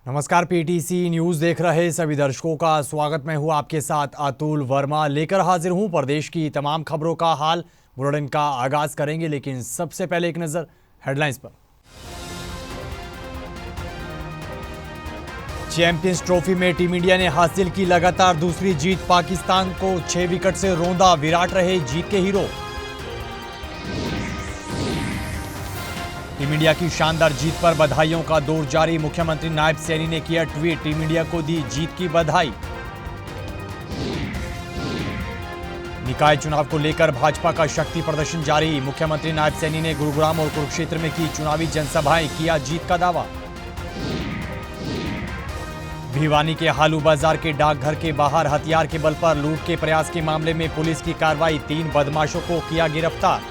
नमस्कार, PTC news देख रहे सभी दर्शकों का स्वागत। मैं हूं आपके साथ अतुल वर्मा, लेकर हाजिर हूं प्रदेश की तमाम खबरों का हाल। बुलेटिन का आगाज करेंगे, लेकिन सबसे पहले एक नजर हेडलाइंस पर। चैंपियंस ट्रॉफी में टीम इंडिया ने हासिल की लगातार दूसरी जीत। पाकिस्तान को 6 विकेट से रौंदा, विराट रहे जीत के हीरो। टीम इंडिया की शानदार जीत पर बधाइयों का दौर जारी। मुख्यमंत्री नायब सैनी ने किया ट्वीट, टीम इंडिया को दी जीत की बधाई। निकाय चुनाव को लेकर भाजपा का शक्ति प्रदर्शन जारी। मुख्यमंत्री नायब सैनी ने गुरुग्राम और कुरुक्षेत्र में की चुनावी जनसभाएं, किया जीत का दावा। भिवानी के हालू बाजार के डाकघर के बाहर हथियार के बल पर लूट के प्रयास के मामले में पुलिस की कार्रवाई, 3 बदमाशों को किया गिरफ्तार।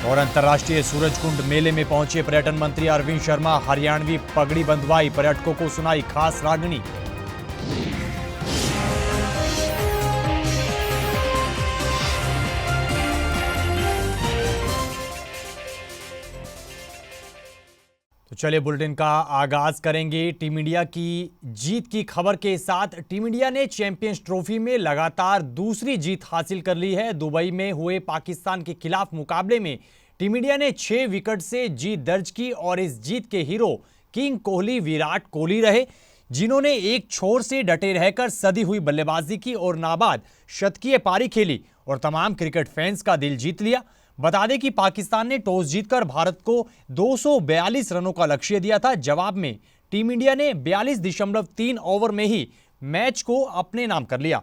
और अंतर्राष्ट्रीय सूरजकुंड मेले में पहुंचे पर्यटन मंत्री अरविंद शर्मा, हरियाणवी पगड़ी बंधवाई, पर्यटकों को सुनाई खास रागनी। तो चलिए बुलेटिन का आगाज करेंगे टीम इंडिया की जीत की खबर के साथ। टीम इंडिया ने चैंपियंस ट्रॉफी में लगातार दूसरी जीत हासिल कर ली है। दुबई में हुए पाकिस्तान के खिलाफ मुकाबले में टीम इंडिया ने 6 विकेट से जीत दर्ज की और इस जीत के हीरो किंग कोहली विराट कोहली रहे, जिन्होंने एक छोर से डटे रहकर सदी हुई बल्लेबाजी की और नाबाद शतकीय पारी खेली और तमाम क्रिकेट फैंस का दिल जीत लिया। बता दें कि पाकिस्तान ने टॉस जीतकर भारत को 242 रनों का लक्ष्य दिया था। जवाब में टीम इंडिया ने 42.3 ओवर में ही मैच को अपने नाम कर लिया।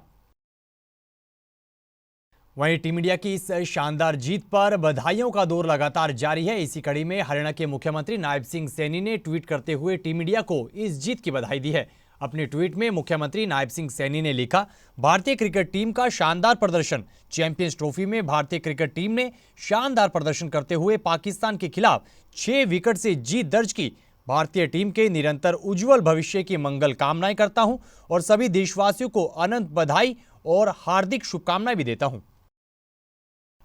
वहीं टीम इंडिया की इस शानदार जीत पर बधाइयों का दौर लगातार जारी है। इसी कड़ी में हरियाणा के मुख्यमंत्री नायब सिंह सैनी ने ट्वीट करते हुए टीम इंडिया को इस जीत की बधाई दी है। अपने ट्वीट में मुख्यमंत्री नायब सिंह सैनी ने लिखा, भारतीय क्रिकेट टीम का शानदार प्रदर्शन। चैंपियंस ट्रॉफी में भारतीय क्रिकेट टीम ने शानदार प्रदर्शन करते हुए पाकिस्तान के खिलाफ 6 विकेट से जीत दर्ज की। भारतीय टीम के निरंतर उज्जवल भविष्य की मंगल कामनाएं करता हूं और सभी देशवासियों को अनंत बधाई और हार्दिक शुभकामनाएं भी देता हूं।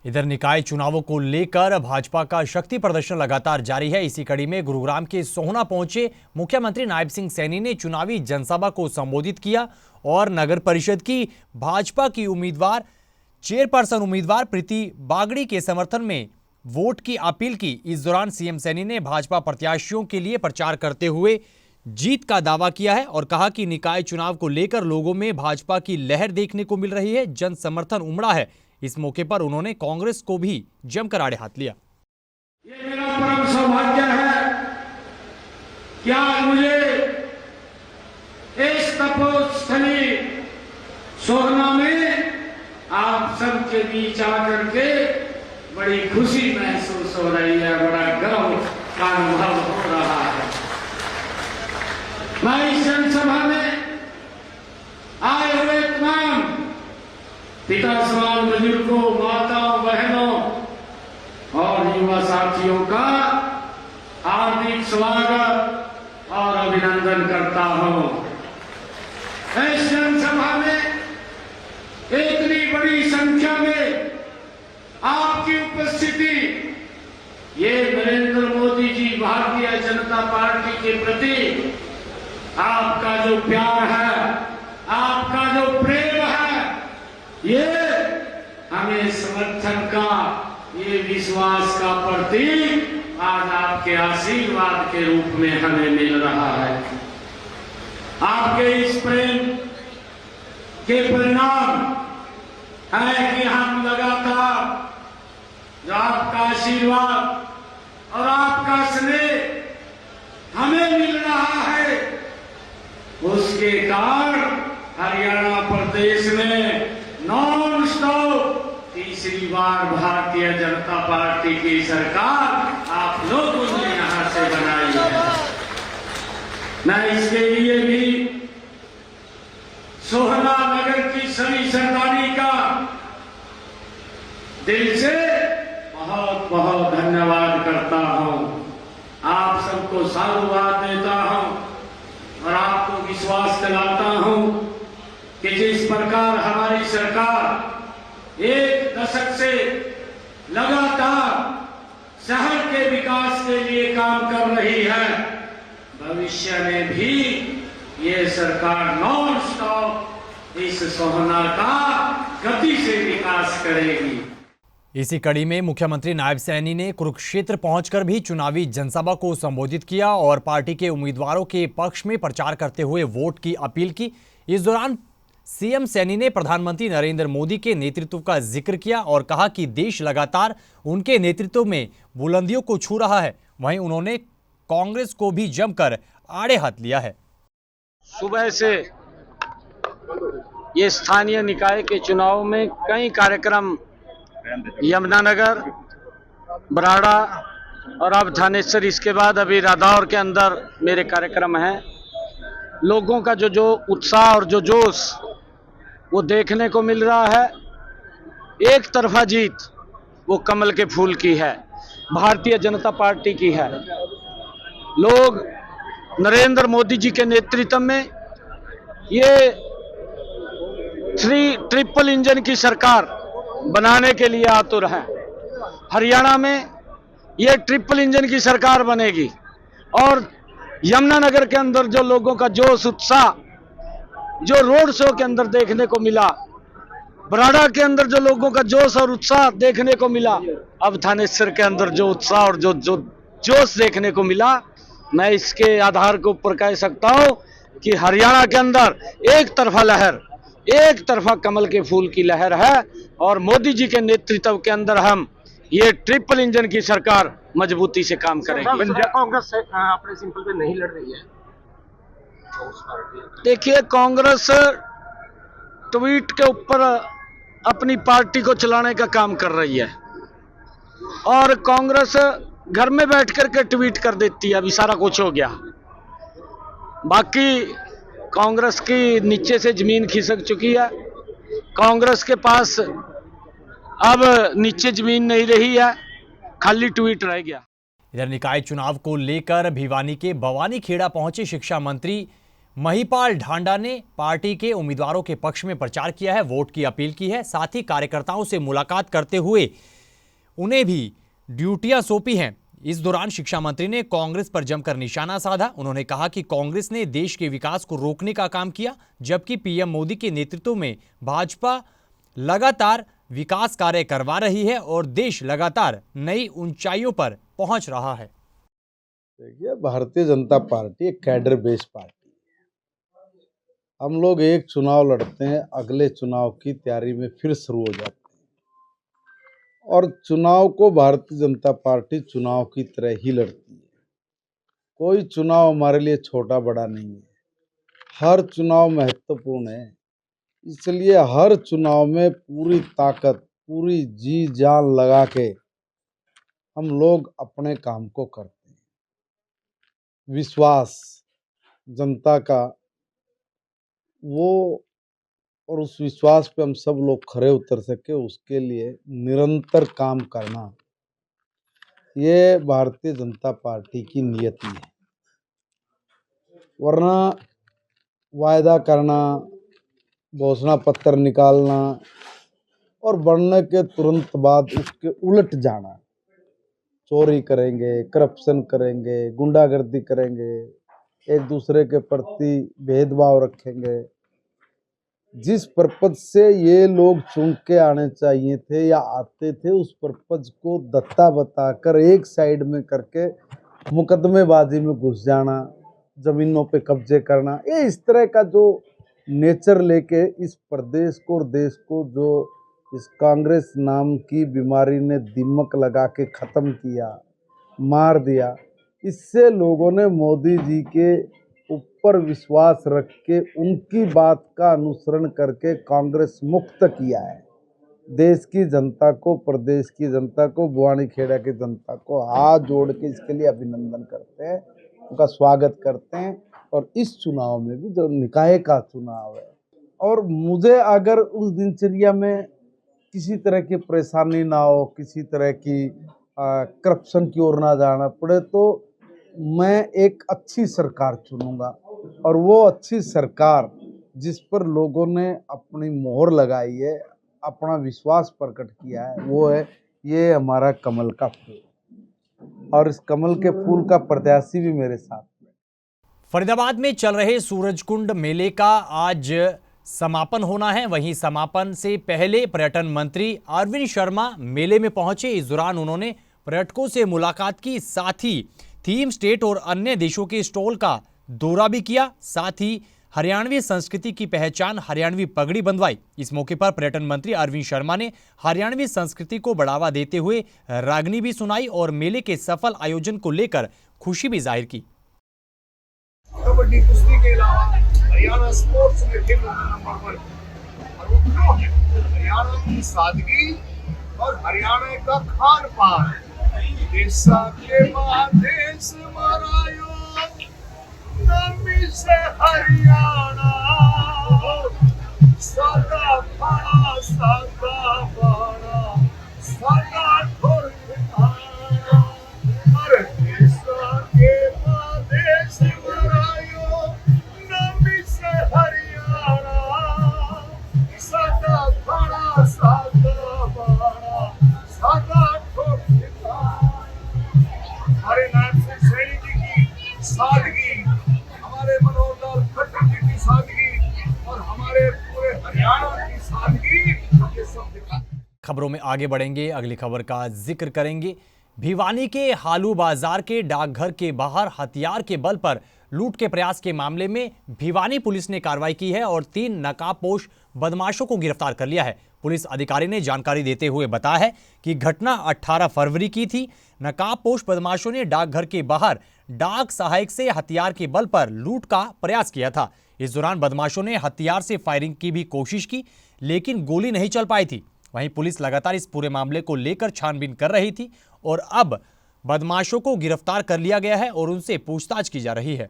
इधर निकाय चुनावों को लेकर भाजपा का शक्ति प्रदर्शन लगातार जारी है। इसी कड़ी में गुरुग्राम के सोहना पहुंचे मुख्यमंत्री नायब सिंह सैनी ने चुनावी जनसभा को संबोधित किया और नगर परिषद की भाजपा की चेयरपर्सन उम्मीदवार प्रीति बागड़ी के समर्थन में वोट की अपील की। इस दौरान सीएम सैनी ने भाजपा प्रत्याशियों के लिए प्रचार करते हुए जीत का दावा किया है और कहा कि निकाय चुनाव को लेकर लोगों में भाजपा की लहर देखने को मिल रही है, जन समर्थन उमड़ा है। इस मौके पर उन्होंने कांग्रेस को भी जमकर आड़े हाथ लिया। ये मेरा परम सौभाग्य है कि आज मुझे इस तपोस्थली सोहना में आप सबके बीच आकर के बड़ी खुशी महसूस हो रही है, बड़ा गर्व का अनुभव हो रहा है। मैं इस जनसभा में आए हुए तमाम पिता समान बुजुर्गों, माताओं, बहनों और युवा साथियों का हार्दिक स्वागत और अभिनंदन करता हूं। इस जनसभा में इतनी बड़ी संख्या में आपकी उपस्थिति ये नरेंद्र मोदी जी, भारतीय जनता पार्टी के प्रति आपका जो प्यार है, आपका जो प्रेम है, ये हमें समर्थन का, ये विश्वास का प्रतीक आज आपके आशीर्वाद के रूप में हमें मिल रहा है। आपके इस प्रेम के परिणाम है कि हम लगातार जो आपका आशीर्वाद और आपका स्नेह हमें मिल रहा है, उसके कारण हरियाणा प्रदेश में नॉन स्टॉप तीसरी बार भारतीय जनता पार्टी की सरकार आप लोगों ने यहां से बनाई है। मैं इसके लिए भी सोहना नगर की सभी सरदारी का दिल से बहुत बहुत धन्यवाद करता हूं। आप सबको साधुवाद देता हूं और आपको विश्वास दिलाता हूं कि जिस प्रकार हमारी सरकार एक दशक से लगातार शहर के विकास के लिए काम कर रही है, भविष्य में भी ये सरकार नॉन स्टॉप इस सोहना का गति से विकास करेगी। इसी कड़ी में मुख्यमंत्री नायब सैनी ने कुरुक्षेत्र पहुंचकर भी चुनावी जनसभा को संबोधित किया और पार्टी के उम्मीदवारों के पक्ष में प्रचार करते हुए वोट की अपील की। इस दौरान सीएम सैनी ने प्रधानमंत्री नरेंद्र मोदी के नेतृत्व का जिक्र किया और कहा कि देश लगातार उनके नेतृत्व में बुलंदियों को छू रहा है। वहीं उन्होंने कांग्रेस को भी जमकर आड़े हाथ लिया है। सुबह से ये स्थानीय निकाय के चुनाव में कई कार्यक्रम यमुनानगर, बराड़ा और अब थानेसर, इसके बाद अभी रादौर के अंदर मेरे कार्यक्रम हैं। लोगों का जो उत्साह और जो जोश वो देखने को मिल रहा है। एक तरफा जीत वो कमल के फूल की है, भारतीय जनता पार्टी की है। लोग नरेंद्र मोदी जी के नेतृत्व में ये ट्रिपल इंजन की सरकार बनाने के लिए आतुर हैं। हरियाणा में ये ट्रिपल इंजन की सरकार बनेगी और यमुनानगर के अंदर जो लोगों का जोश उत्साह जो रोड शो के अंदर देखने को मिला, बराड़ा के अंदर जो लोगों का जोश और उत्साह देखने को मिला, अब थानेसर के अंदर जो उत्साह और जो जोश देखने को मिला, मैं इसके आधार के ऊपर कह सकता हूं कि हरियाणा के अंदर एक तरफा लहर, एक तरफा कमल के फूल की लहर है और मोदी जी के नेतृत्व के अंदर हम ये ट्रिपल इंजन की सरकार मजबूती से काम करेंगे। कांग्रेस अपने सिंपल पे नहीं लड़ रही है। देखिए, कांग्रेस ट्वीट के ऊपर अपनी पार्टी को चलाने का काम कर रही है और कांग्रेस घर में बैठ करके ट्वीट कर देती है। अभी सारा कुछ हो गया, बाकी कांग्रेस की नीचे से जमीन खिसक चुकी है। कांग्रेस के पास अब नीचे जमीन नहीं रही है, खाली ट्वीट रह गया। इधर निकाय चुनाव को लेकर भिवानी के भवानी खेड़ा पहुंचे शिक्षा मंत्री महिपाल ढांडा ने पार्टी के उम्मीदवारों के पक्ष में प्रचार किया है, वोट की अपील की है। साथ ही कार्यकर्ताओं से मुलाकात करते हुए उन्हें भी ड्यूटियां सौंपी हैं। इस दौरान शिक्षा मंत्री ने कांग्रेस पर जमकर निशाना साधा। उन्होंने कहा कि कांग्रेस ने देश के विकास को रोकने का काम किया, जबकि पीएम मोदी के नेतृत्व में भाजपा लगातार विकास कार्य करवा रही है और देश लगातार नई ऊंचाइयों पर पहुंच रहा है। देखिए, भारतीय जनता पार्टी एक कैडर बेस्ड पार्टी है। हम लोग एक चुनाव लड़ते हैं, अगले चुनाव की तैयारी में फिर शुरू हो जाते हैं और चुनाव को भारतीय जनता पार्टी चुनाव की तरह ही लड़ती है। कोई चुनाव हमारे लिए छोटा बड़ा नहीं है, हर चुनाव महत्वपूर्ण है। इसलिए हर चुनाव में पूरी ताकत, पूरी जी जान लगा के हम लोग अपने काम को करते हैं। विश्वास जनता का वो, और उस विश्वास पे हम सब लोग खरे उतर सके, उसके लिए निरंतर काम करना, ये भारतीय जनता पार्टी की नियति है। वरना वायदा करना, घोषणा पत्र निकालना और बढ़ने के तुरंत बाद उसके उलट जाना, चोरी करेंगे, करप्शन करेंगे, गुंडागर्दी करेंगे, एक दूसरे के प्रति भेदभाव रखेंगे। जिस पर्पज से ये लोग चुन के आने चाहिए थे या आते थे, उस पर्पज को दत्ता बताकर एक साइड में करके मुकदमेबाजी में घुस जाना, जमीनों पे कब्जे करना, ये इस तरह का जो नेचर लेके इस प्रदेश को और देश को जो इस कांग्रेस नाम की बीमारी ने दिमक लगा के ख़त्म किया, मार दिया, इससे लोगों ने मोदी जी के ऊपर विश्वास रख के उनकी बात का अनुसरण करके कांग्रेस मुक्त किया है। देश की जनता को, प्रदेश की जनता को, भवानी खेड़ा की जनता को हाथ जोड़ के इसके लिए अभिनंदन करते हैं, उनका स्वागत करते हैं। और इस चुनाव में भी जो निकाय का चुनाव है, और मुझे अगर उस दिनचर्या में किसी तरह की परेशानी ना हो, किसी तरह की करप्शन की ओर ना जाना पड़े, तो मैं एक अच्छी सरकार चुनूंगा। और वो अच्छी सरकार जिस पर लोगों ने अपनी मोहर लगाई है, अपना विश्वास प्रकट किया है, वो है ये हमारा कमल का फूल, और इस कमल के फूल का प्रत्याशी भी मेरे साथ। फरीदाबाद में चल रहे सूरजकुंड मेले का आज समापन होना है। वहीं समापन से पहले पर्यटन मंत्री अरविंद शर्मा मेले में पहुंचे। इस दौरान उन्होंने पर्यटकों से मुलाकात की, साथ ही थीम स्टेट और अन्य देशों के स्टॉल का दौरा भी किया। साथ ही हरियाणवी संस्कृति की पहचान हरियाणवी पगड़ी बंधवाई। इस मौके पर पर्यटन मंत्री अरविंद शर्मा ने हरियाणवी संस्कृति को बढ़ावा देते हुए रागनी भी सुनाई और मेले के सफल आयोजन को लेकर खुशी भी जाहिर की। कबड्डी कुश्ती के अलावा हरियाणा स्पोर्ट्स में खेल नंबर 1 और वो क्यों है? हरियाणा की सादगी और हरियाणा का खान पान। देशा के महादेश मरायो नमी से हरियाणा सादा खाना सादा बाणा सादा ठोर खाना। अरे देशा के महादेश मरायो नमी से हरियाणा सादा खाना सादा बाणा सादा ठोर खाना। हमारे नायब सिंह सैनी जी की सादगी, हमारे मनोहर लाल खट्टर जी की सादगी और हमारे पूरे हरियाणा की सादगी, ये सब दिखा। खबरों में आगे बढ़ेंगे, अगली खबर का जिक्र करेंगे। भिवानी के हालू बाजार के डाकघर के बाहर हथियार के बल पर लूट के प्रयास के मामले में भिवानी पुलिस ने कार्रवाई की है और 3 नकाबपोश बदमाशों को गिरफ्तार कर लिया है। पुलिस अधिकारी ने जानकारी देते हुए बताया है कि घटना 18 फरवरी की थी। नकाबपोश बदमाशों ने डाकघर के बाहर डाक सहायक से हथियार के बल पर लूट का प्रयास किया था। इस दौरान बदमाशों ने हथियार से फायरिंग की भी कोशिश की, लेकिन गोली नहीं चल पाई थी। वहीं पुलिस लगातार इस पूरे मामले को लेकर छानबीन कर रही थी और अब बदमाशों को गिरफ्तार कर लिया गया है और उनसे पूछताछ की जा रही है।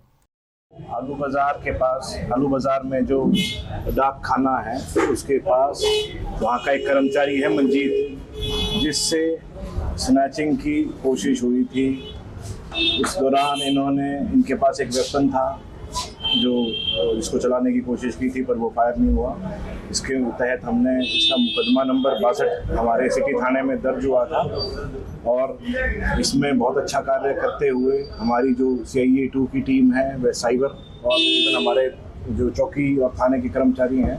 आलू बाजार के पास, आलू बाजार में जो डाक खाना है उसके पास वहाँ का एक कर्मचारी है मंजीत, जिससे स्नैचिंग की कोशिश हुई थी। इस दौरान इनके पास एक वेपन था जिसको चलाने की कोशिश की थी, पर वो फायर नहीं हुआ। इसके तहत हमने इसका मुकदमा नंबर 62 हमारे सिटी थाने में दर्ज हुआ था और इसमें बहुत अच्छा कार्य करते हुए हमारी जो CIA 2 की टीम है, वह साइबर और इवन हमारे जो चौकी और थाने के कर्मचारी हैं,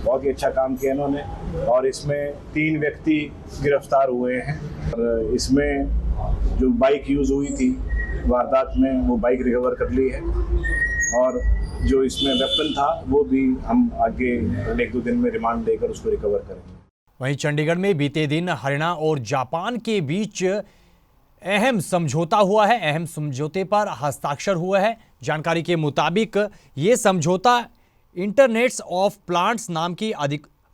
बहुत ही अच्छा काम किया इन्होंने। और इसमें 3 व्यक्ति गिरफ्तार हुए हैं और इसमें जो बाइक यूज़ हुई थी वारदात में, वो बाइक रिकवर कर ली है और जो इसमें वेपन था वो भी हम आगे 1-2 दिन में रिमांड देकर उसको रिकवर करेंगे। वहीं चंडीगढ़ में बीते दिन हरियाणा और जापान के बीच अहम समझौता हुआ है। अहम समझौते पर हस्ताक्षर हुआ है। जानकारी के मुताबिक ये समझौता इंटरनेट्स ऑफ प्लांट्स नाम की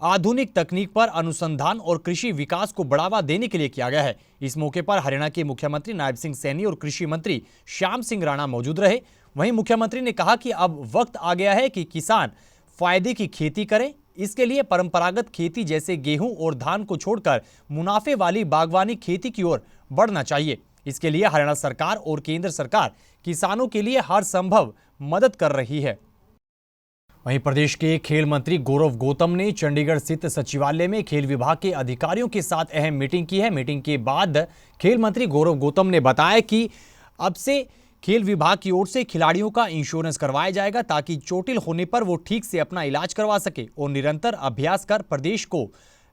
आधुनिक तकनीक पर अनुसंधान और कृषि विकास को बढ़ावा देने के लिए किया गया है। इस मौके पर हरियाणा के मुख्यमंत्री नायब सिंह सैनी और कृषि मंत्री श्याम सिंह राणा मौजूद रहे। वहीं मुख्यमंत्री ने कहा कि अब वक्त आ गया है कि किसान फायदे की खेती करें। इसके लिए परंपरागत खेती जैसे गेहूं और धान को छोड़कर मुनाफे वाली बागवानी खेती की ओर बढ़ना चाहिए। इसके लिए हरियाणा सरकार और केंद्र सरकार किसानों के लिए हर संभव मदद कर रही है। वहीं प्रदेश के खेल मंत्री गौरव गौतम ने चंडीगढ़ स्थित सचिवालय में खेल विभाग के अधिकारियों के साथ अहम मीटिंग की है। मीटिंग के बाद खेल मंत्री गौरव गौतम ने बताया कि अब से खेल विभाग की ओर से खिलाड़ियों का इंश्योरेंस करवाया जाएगा ताकि चोटिल होने पर वो ठीक से अपना इलाज करवा सके और निरंतर अभ्यास कर प्रदेश को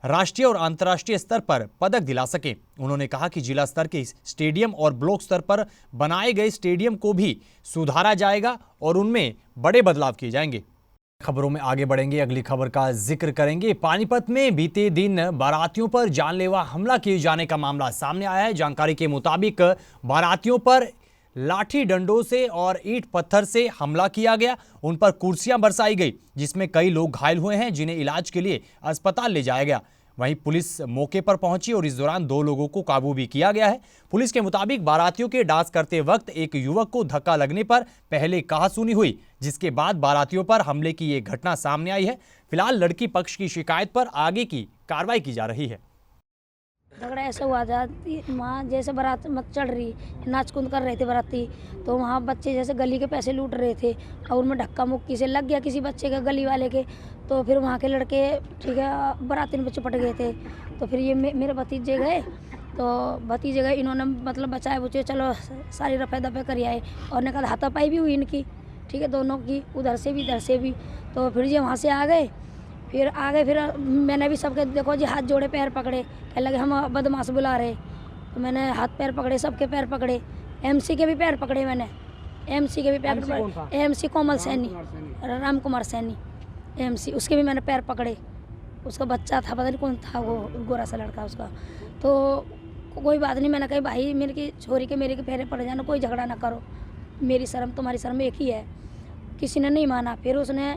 राष्ट्रीय और अंतर्राष्ट्रीय स्तर पर पदक दिला सके। उन्होंने कहा कि जिला स्तर के स्टेडियम और ब्लॉक स्तर पर बनाए गए स्टेडियम को भी सुधारा जाएगा और उनमें बड़े बदलाव किए जाएंगे। खबरों में आगे बढ़ेंगे, अगली खबर का जिक्र करेंगे। पानीपत में बीते दिन बारातियों पर जानलेवा हमला किए जाने का मामला सामने आया है। जानकारी के मुताबिक बारातियों पर लाठी डंडों से और ईंट पत्थर से हमला किया गया। उन पर कुर्सियां बरसाई गई, जिसमें कई लोग घायल हुए हैं, जिन्हें इलाज के लिए अस्पताल ले जाया गया। वहीं पुलिस मौके पर पहुंची और इस दौरान 2 लोगों को काबू भी किया गया है। पुलिस के मुताबिक बारातियों के डांस करते वक्त एक युवक को धक्का लगने पर पहले कहासुनी हुई, जिसके बाद बारातियों पर हमले की ये घटना सामने आई है। फिलहाल लड़की पक्ष की शिकायत पर आगे की कार्रवाई की जा रही है। झगड़ा ऐसा हुआ था, वहाँ जैसे बारात मत चढ़ रही, नाच कुंद कर रहे थे बाराती, तो वहाँ बच्चे जैसे गली के पैसे लूट रहे थे और उनमें धक्का मुक्की से लग गया किसी बच्चे के, गली वाले के। तो फिर वहाँ के लड़के ठीक है बाराती में चिपट गए थे। तो फिर ये मेरे भतीजे गए, तो भतीजे गए, इन्होंने मतलब बचाए बुचे, चलो सारी रफे दफे कर आए और ने कहा हाथापाई भी हुई इनकी। ठीक है, दोनों की, उधर से भी इधर से भी। तो फिर जी वहाँ से आ गए, फिर मैंने भी सबके देखो जी हाथ जोड़े, पैर पकड़े, कहने लगे हम बदमाश बुला रहे। तो मैंने हाथ पैर पकड़े, सबके पैर पकड़े, एमसी के भी पैर पकड़े मैंने, एमसी के भी पैर पकड़े, एमसी कोमल सैनी, राम कुमार सैनी एमसी, उसके भी मैंने पैर पकड़े। उसका बच्चा था, पता नहीं कौन था वो, गोरा सा लड़का उसका। तो कोई बात नहीं, मैंने कही भाई मेरे की छोरी के मेरे के पैरे पड़ जाना, कोई झगड़ा ना करो, मेरी शर्म तुम्हारी शर्म एक ही है। किसी ने नहीं माना। फिर उसने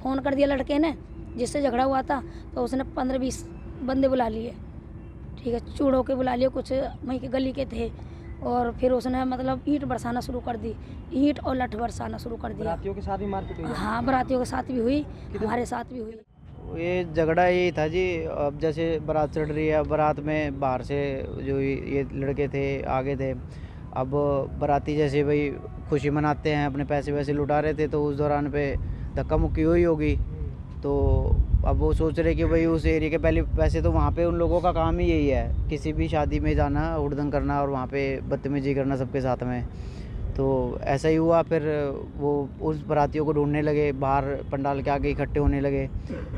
फ़ोन कर दिया लड़के ने जिससे झगड़ा हुआ था, तो उसने 15-20 बंदे बुला लिए, ठीक है, चूड़ों के बुला लिए, कुछ वहीं के गली के थे। और फिर उसने मतलब ईंट बरसाना शुरू कर दी, ईंट और लठ बरसाना शुरू कर दिया। बरातियों के साथ भी मारपीट हुई? हाँ, बरातियों के साथ भी हुई, हमारे साथ भी हुई। ये झगड़ा यही था जी, अब जैसे बारात चढ़ रही है, बारात में बाहर से जो ये लड़के थे आगे थे, अब बाराती जैसे भाई खुशी मनाते हैं, अपने पैसे वैसे लुटा रहे थे, तो उस दौरान पे धक्का मुक्की हुई होगी। तो अब वो सोच रहे कि भाई उस एरिया के पहले पैसे, तो वहाँ पे उन लोगों का काम ही यही है, किसी भी शादी में जाना, हुड़दंग करना और वहाँ पे बदतमीजी करना सबके साथ में। तो ऐसा ही हुआ। फिर वो उस बारातियों को ढूंढने लगे, बाहर पंडाल के आगे इकट्ठे होने लगे।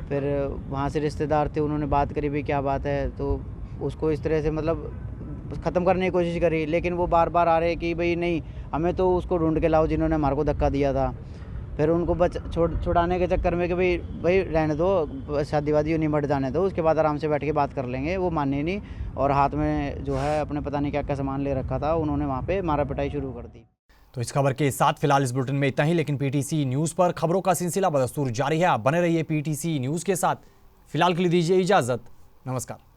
फिर वहाँ से रिश्तेदार थे, उन्होंने बात करी भी क्या बात है, तो उसको इस तरह से मतलब ख़त्म करने की कोशिश करी, लेकिन वो बार बार आ रहे कि भाई नहीं, हमें तो उसको ढूंढ के लाओ जिन्होंने हमारे को धक्का दिया था। फिर उनको छुड़ाने के चक्कर में कि भाई रहने दो, शादी वादी निमट जाने दो, उसके बाद आराम से बैठ के बात कर लेंगे, वो माने नहीं। और हाथ में जो है अपने पता नहीं क्या क्या सामान ले रखा था, उन्होंने वहाँ पे मारा पिटाई शुरू कर दी। तो इस खबर के साथ फिलहाल इस बुलेटिन में इतना ही, लेकिन पीटीसी न्यूज़ पर खबरों का सिलसिला बदस्तूर जारी है। आप बने रहिए पीटीसी न्यूज़ के साथ। फिलहाल के लिए दीजिए इजाज़त, नमस्कार।